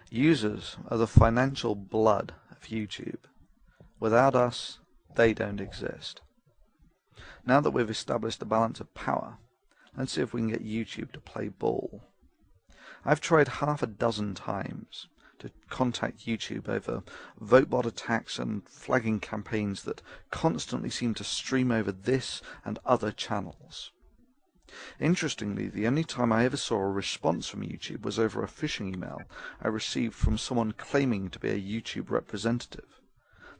Users are the financial blood of YouTube. Without us, they don't exist. Now that we've established the balance of power, let's see if we can get YouTube to play ball. I've tried half a dozen times to contact YouTube over VoteBot attacks and flagging campaigns that constantly seem to stream over this and other channels. Interestingly, the only time I ever saw a response from YouTube was over a phishing email I received from someone claiming to be a YouTube representative.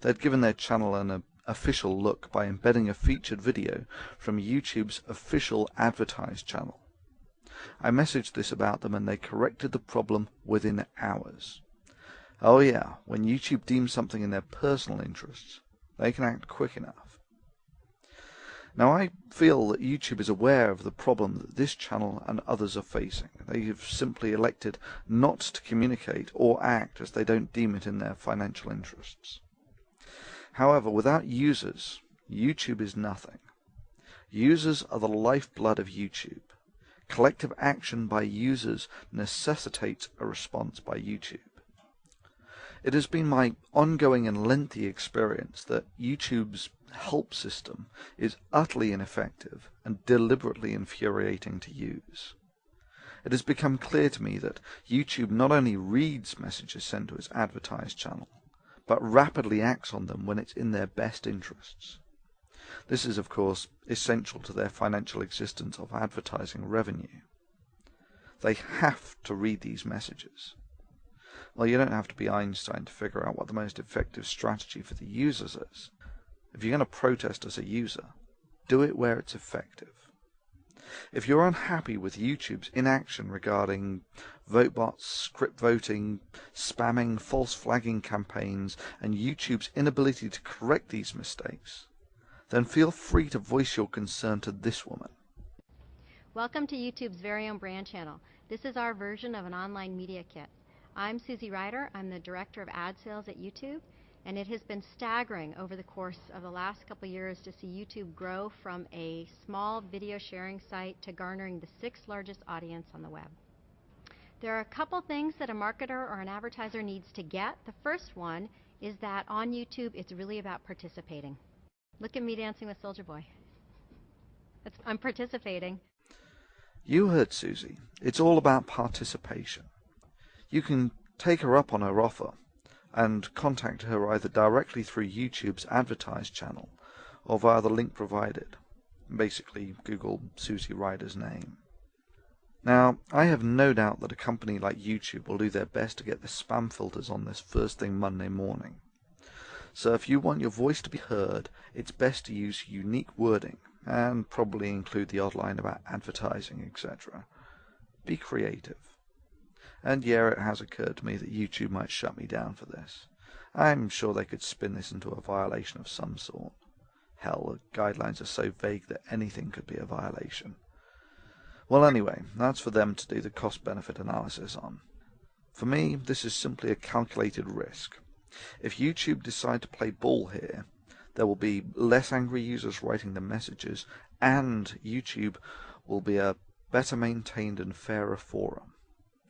They'd given their channel an official look by embedding a featured video from YouTube's official advertised channel. I messaged this about them and they corrected the problem within hours. Oh yeah, when YouTube deems something in their personal interests, they can act quick enough. Now I feel that YouTube is aware of the problem that this channel and others are facing. They have simply elected not to communicate or act as they don't deem it in their financial interests. However, without users, YouTube is nothing. Users are the lifeblood of YouTube. Collective action by users necessitates a response by YouTube. It has been my ongoing and lengthy experience that YouTube's help system is utterly ineffective and deliberately infuriating to use. It has become clear to me that YouTube not only reads messages sent to its advertised channel, but rapidly acts on them when it's in their best interests. This is, of course, essential to their financial existence of advertising revenue. They have to read these messages. Well, you don't have to be Einstein to figure out what the most effective strategy for the users is. If you're going to protest as a user, do it where it's effective. If you're unhappy with YouTube's inaction regarding VoteBots, script voting, spamming, false flagging campaigns, and YouTube's inability to correct these mistakes, then feel free to voice your concern to this woman. Welcome to YouTube's very own brand channel. This is our version of an online media kit. I'm Susie Ryder. I'm the Director of Ad Sales at YouTube, and it has been staggering over the course of the last couple of years to see YouTube grow from a small video sharing site to garnering the 6th largest audience on the web. There are a couple things that a marketer or an advertiser needs to get. The first one is that on YouTube it's really about participating. Look at me dancing with Soulja Boy. I'm participating. You heard Susie. It's all about participation. You can take her up on her offer and contact her either directly through YouTube's advertised channel or via the link provided. Basically, Google Susie Ryder's name. Now, I have no doubt that a company like YouTube will do their best to get the spam filters on this first thing Monday morning. So if you want your voice to be heard, it's best to use unique wording and probably include the odd line about advertising, etc. Be creative. And yeah, it has occurred to me that YouTube might shut me down for this. I'm sure they could spin this into a violation of some sort. Hell, the guidelines are so vague that anything could be a violation. Well, anyway, that's for them to do the cost-benefit analysis on. For me, this is simply a calculated risk. If YouTube decide to play ball here, there will be less angry users writing the messages, and YouTube will be a better maintained and fairer forum.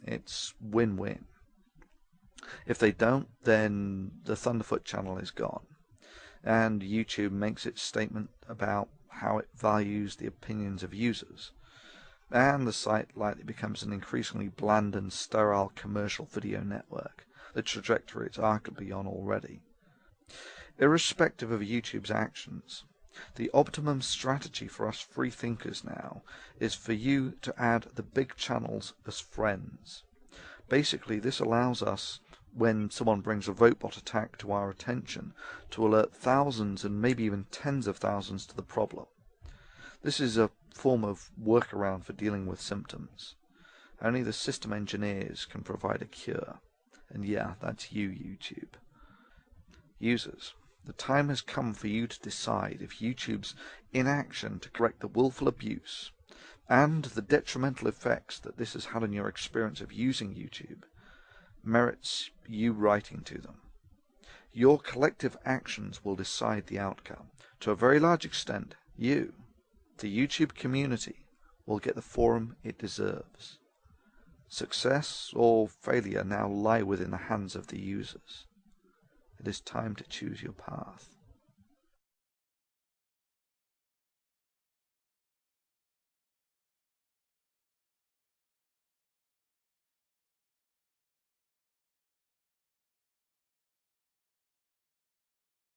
It's win-win. If they don't, then the Thunderfoot channel is gone, and YouTube makes its statement about how it values the opinions of users, and the site likely becomes an increasingly bland and sterile commercial video network, the trajectory it's arguably on already. Irrespective of YouTube's actions, the optimum strategy for us free thinkers now is for you to add the big channels as friends. Basically, this allows us, when someone brings a VoteBot attack to our attention, to alert thousands and maybe even tens of thousands to the problem. This is a form of workaround for dealing with symptoms. Only the system engineers can provide a cure. And yeah, that's you, YouTube. Users, the time has come for you to decide if YouTube's inaction to correct the willful abuse and the detrimental effects that this has had on your experience of using YouTube merits you writing to them. Your collective actions will decide the outcome. To a very large extent, you, the YouTube community, will get the forum it deserves. Success or failure now lie within the hands of the users. It is time to choose your path.